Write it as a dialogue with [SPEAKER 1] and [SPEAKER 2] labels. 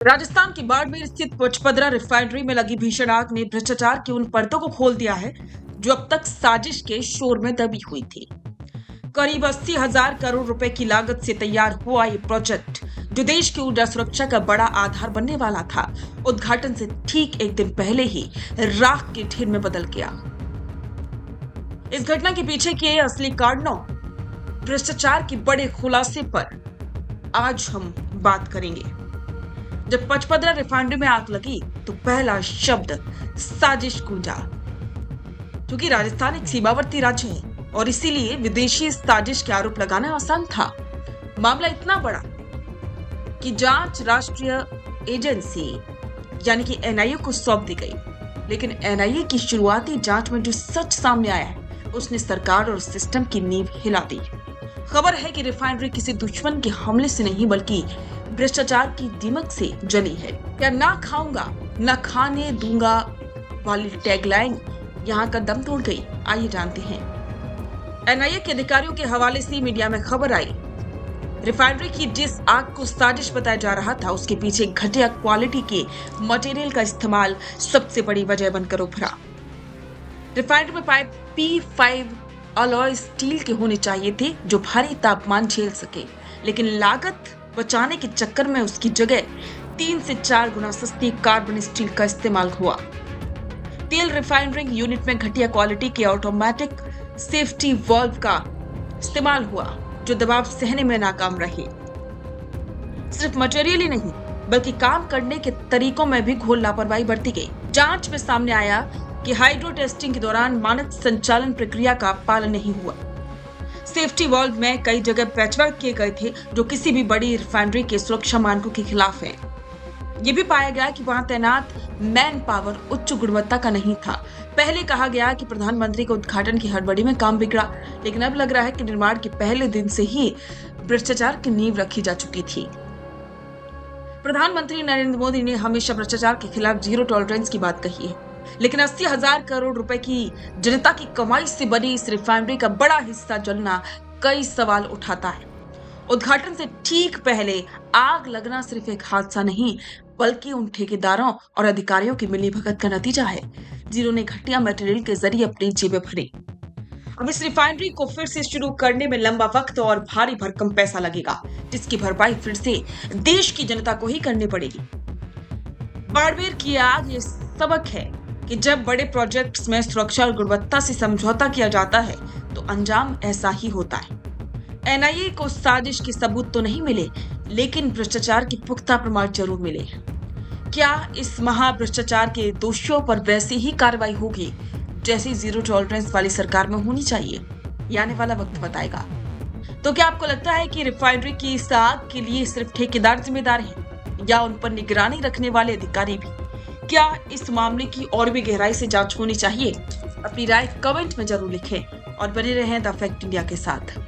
[SPEAKER 1] राजस्थान की बाड़मेर स्थित पचपदरा रिफाइनरी में लगी भीषण आग ने भ्रष्टाचार की उन परतों को खोल दिया है जो अब तक साजिश के शोर में दबी हुई थी। करीब 80,000 करोड़ रुपए की लागत से तैयार हुआ ये प्रोजेक्ट, जो देश की ऊर्जा सुरक्षा का बड़ा आधार बनने वाला था, उद्घाटन से ठीक एक दिन पहले ही राख के ढेर में बदल गया। इस घटना के पीछे के असली कारणों, भ्रष्टाचार के बड़े खुलासे पर आज हम बात करेंगे। जब पचपदरा रिफाइनरी में आग लगी तो पहला शब्द साजिश गूंजा। क्योंकि राजस्थान एक सीमावर्ती राज्य है और इसीलिए विदेशी साजिश के आरोप लगाना आसान था। मामला इतना बड़ा कि जांच राष्ट्रीय एजेंसी यानी कि एनआईए को सौंप दी गई, लेकिन एनआईए की शुरुआती जांच में जो सच सामने आया है उसने सरकार और सिस्टम की नींव हिला दी। खबर है कि रिफाइनरी किसी दुश्मन के हमले से नहीं बल्कि भ्रष्टाचार की दीमक से जली है। क्या ना खाऊंगा ना खाने दूंगा वाली टैगलाइन यहाँ का दम तोड़ गई? आइए जानते हैं। एनआईए के अधिकारियों के हवाले से मीडिया में खबर आई, रिफाइनरी की जिस आग को साजिश बताया जा रहा था उसके पीछे घटिया क्वालिटी के मटेरियल का इस्तेमाल सबसे बड़ी वजह बनकर उभरा। रिफाइनरी में पाइप P5 अलॉय स्टील के होने चाहिए थे जो भारी तापमान झेल सके, लेकिन लागत बचाने के चक्कर में उसकी जगह 3 से 4 गुना सस्ती कार्बन स्टील का इस्तेमाल हुआ। तेल रिफाइनरिंग यूनिट में घटिया क्वालिटी के ऑटोमेटिक सेफ्टी वाल्व का इस्तेमाल हुआ जो दबाव सहने में नाकाम रहे। सिर्फ मटेरियल ही नहीं बल्कि काम करने के तरीकों में भी घोर लापरवाही बरती गई। जांच में सामने आया कि हाइड्रो टेस्टिंग के दौरान मानक संचालन प्रक्रिया का पालन नहीं हुआ। सेफ्टी वाल्व में कई जगह पैचवर्क किए गए थे जो किसी भी बड़ी रिफाइनरी के सुरक्षा मानकों के खिलाफ है। ये भी पाया गया कि वहां तैनात मैन पावर उच्च गुणवत्ता का नहीं था। पहले कहा गया कि प्रधानमंत्री के उद्घाटन की हड़बड़ी में काम बिगड़ा, लेकिन अब लग रहा है कि निर्माण के पहले दिन से ही भ्रष्टाचार की नींव रखी जा चुकी थी। प्रधानमंत्री नरेंद्र मोदी ने हमेशा भ्रष्टाचार के खिलाफ जीरो टॉलरेंस की बात कही है, लेकिन 80,000 करोड़ रुपए की जनता की कमाई से बनी इस रिफाइनरी का बड़ा हिस्सा जलना कई सवाल उठाता है। उद्घाटन से ठीक पहले आग लगना सिर्फ एक हादसा नहीं बल्कि उन ठेकेदारों और अधिकारियों की मिलीभगत का नतीजा है जिन्होंने घटिया मटेरियल के जरिए अपनी जेबें भरी। अब इस रिफाइनरी को फिर से शुरू करने में लंबा वक्त और भारी भरकम पैसा लगेगा, जिसकी भरपाई फिर से देश की जनता को ही करनी पड़ेगी। बाड़मेर की आग ये सबक है कि जब बड़े प्रोजेक्ट्स में सुरक्षा और गुणवत्ता से समझौता किया जाता है तो अंजाम ऐसा ही होता है। एनआईए को साजिश के सबूत तो नहीं मिले, लेकिन भ्रष्टाचार के पुख्ता प्रमाण जरूर मिले। क्या इस महा भ्रष्टाचार के दोषियों पर वैसी ही कार्रवाई होगी जैसी जीरो टॉलरेंस वाली सरकार में होनी चाहिए? आने वाला वक्त बताएगा। तो क्या आपको लगता है कि रिफाइनरी की इस आग के लिए सिर्फ ठेकेदार जिम्मेदार हैं या उन पर निगरानी रखने वाले अधिकारी भी? क्या इस मामले की और भी गहराई से जांच होनी चाहिए? अपनी राय कमेंट में जरूर लिखें और बने रहें द फैक्ट इंडिया के साथ।